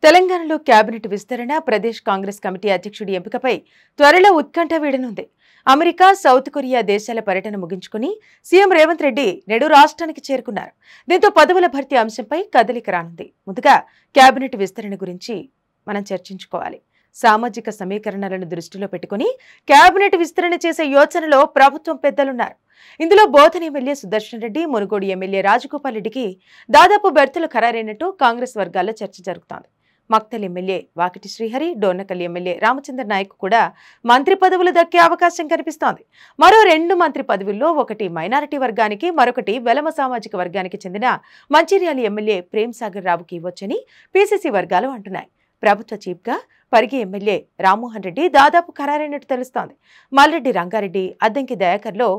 తెలంగాణలో కేబినెట్ విస్తరణ, ప్రదేశ్ కాంగ్రెస్ కమిటీ అధ్యక్షుడి ఎంపికపై త్వరలో ఉత్కంఠ వీడనుంది. అమెరికా, సౌత్ కొరియా దేశాల పర్యటన ముగించుకుని సీఎం రేవంత్ రెడ్డి నేడు రాష్ట్రానికి చేరుకున్నారు. దీంతో పదవుల భర్తీ అంశంపై కదలిక రానుంది. ముందుగా కేబినెట్ విస్తరణ గురించి మనం చర్చించుకోవాలి. సామాజిక సమీకరణలను దృష్టిలో పెట్టుకుని కేబినెట్ విస్తరణ చేసే యోచనలో ప్రభుత్వం పెద్దలున్నారు. ఇందులో బోధన ఎమ్మెల్యే సుదర్శన్ రెడ్డి, మునుగోడు ఎమ్మెల్యే రాజగోపాల్ రెడ్డికి దాదాపు బెర్తులు ఖరారైనట్టు కాంగ్రెస్ వర్గాల్లో చర్చ జరుగుతోంది. మక్తల్ ఎమ్మెల్యే వాకిటి శ్రీహరి, డోర్నకల్ ఎమ్మెల్యే రామచంద్ర నాయక్ కూడా మంత్రి పదవులు దక్కే అవకాశం కనిపిస్తోంది. మరో 2 మంత్రి పదవుల్లో ఒకటి మైనారిటీ వర్గానికి, మరొకటి వెలమ సామాజిక వర్గానికి చెందిన మంచిర్యాల ఎమ్మెల్యే ప్రేమ్ సాగర్ రావుకి ఇవ్వొచ్చని పీసీసీ వర్గాలు అంటున్నాయి. ప్రభుత్వ చీఫ్గా పరిగి ఎమ్మెల్యే రామ్మోహన్ రెడ్డి దాదాపు ఖరారైనట్టు తెలుస్తోంది. మల్రెడ్డి రంగారెడ్డి, అద్దంకి దయాకర్లో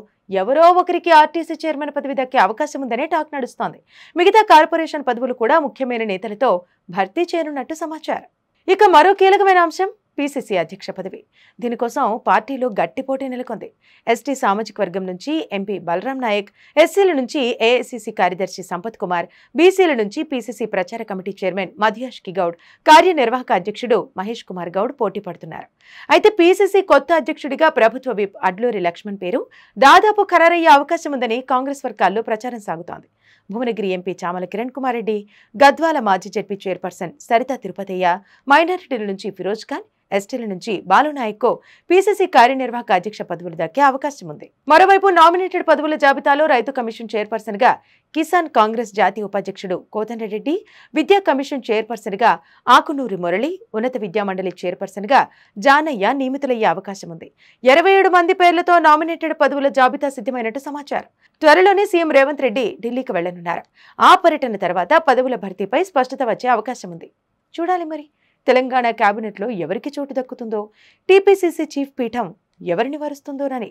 ఎవరో ఒకరికి ఆర్టీసీ చైర్మన్ పదవి దక్కే అవకాశం ఉందనే టాక్ నడుస్తోంది. మిగతా కార్పొరేషన్ పదవులు కూడా ముఖ్యమైన నేతలతో భర్తీ చేయనున్నట్టు సమాచారం. ఇక మరో కీలకమైన అంశం పీసీసీ అధ్యక్ష పదవి. దీనికోసం పార్టీలో గట్టి పోటీ నెలకొంది. ఎస్టీ సామాజిక వర్గం నుంచి ఎంపీ బలరాం నాయక్, ఎస్సీల నుంచి ఏఐసీసీ కార్యదర్శి సంపత్ కుమార్, బీసీల నుంచి పీసీసీ ప్రచార కమిటీ చైర్మన్ మధ్యాష్కి గౌడ్, కార్యనిర్వాహక అధ్యక్షుడు మహేష్ కుమార్ గౌడ్ పోటీ పడుతున్నారు. అయితే పీసీసీ కొత్త అధ్యక్షుడిగా ప్రభుత్వ విప్ అడ్లూరి లక్ష్మణ్ పేరు దాదాపు ఖరారయ్యే అవకాశం ఉందని కాంగ్రెస్ వర్గాల్లో ప్రచారం సాగుతోంది. భువనగిరి ఎంపీ చామల కిరణ్ కుమార్ రెడ్డి, గద్వాల మాజీ జడ్పీ చైర్పర్సన్ సరితా తిరుపతయ్య, మైనారిటీల నుంచి ఫిరోజ్ ఖాన్, ఎస్టీల నుంచి బాలునాయక్ పీసీసీ కార్యనిర్వాహక అధ్యక్ష పదవులు దక్కే అవకాశం ఉంది. మరోవైపు నామినేటెడ్ పదవుల జాబితాలో రైతు కమిషన్ చైర్పర్సన్ గా కిసాన్ కాంగ్రెస్ జాతీయ ఉపాధ్యక్షుడు కోదండరెడ్డి, విద్యా కమిషన్ చైర్పర్సన్ గా ఆకునూరి మురళి, ఉన్నత విద్యామండలి చైర్పర్సన్ గా జానయ్య నియమితులయ్యే అవకాశం ఉంది. 27 మంది పేర్లతో నామినేటెడ్ పదవుల జాబితా సిద్ధమైనట్టు సమాచారం. త్వరలోనే సీఎం రేవంత్ రెడ్డి ఢిల్లీకి వెళ్లనున్నారు. ఆ పర్యటన తర్వాత పదవుల భర్తీపై స్పష్టత వచ్చే అవకాశం ఉంది. చూడాలి మరి తెలంగాణ కేబినెట్లో ఎవరికి చోటు దక్కుతుందో, టీపీసీసీ చీఫ్ పీఠం ఎవరిని వరుస్తుందోనని.